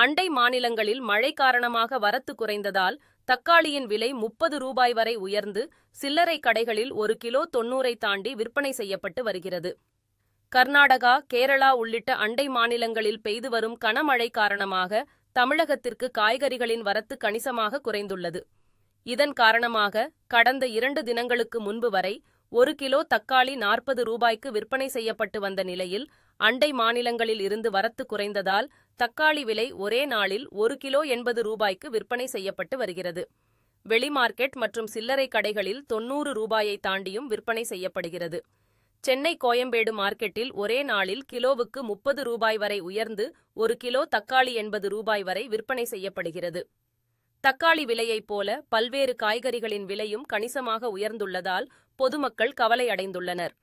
அண்டை மாநிலங்களில் மழை காரணமாக வரத்து குறைந்ததால் தக்காளியின் விலை 30 ரூபாய் வரை உயர்ந்து சில்லறை கடைகளில் 1 கிலோ 90 தாண்டி விற்பனை செய்யப்பட்டு வருகிறது. கர்நாடகா, கேரளா உள்ளிட்ட அண்டை மாநிலங்களில் பெய்து வரும் கனமழை காரணமாக தமிழகத்திற்கு காய்கறிகளின் வரத்து கணிசமாக குறைந்துள்ளது. இதன் காரணமாக கடந்த 2 தினங்களுக்கு முன்பு வரை 1 கிலோ தக்காளி 40 ரூபாய்க்கு விற்பனை செய்யப்பட்டு வந்த நிலையில் அண்டை மாநிலங்களில் இருந்து வரத்து குறைந்ததால் தக்காளி விலை ஒரே நாளில் 1 கிலோ 80 ரூபாய்க்கு விற்பனை செய்யப்பட்டு வருகிறது. வெளி மார்க்கெட் மற்றும் சில்லறை கடைகளில் 90 ரூபாயை தாண்டியும் விற்பனை செய்யப்படுகிறது. சென்னை கோயம்பேடு மார்க்கெட்டில் ஒரே நாளில் கிலோவுக்கு 30 ரூபாய் வரை உயர்ந்து 1 கிலோ தக்காளி 80 ரூபாய் வரை விற்பனை செய்யப்படுகிறது. தக்காளி விலையைப் போல பல்வேறு காய்கறிகளின் விலையும் கணிசமாக உயர்ந்துள்ளதால் பொதுமக்கள் கவலை அடைந்துள்ளனர்.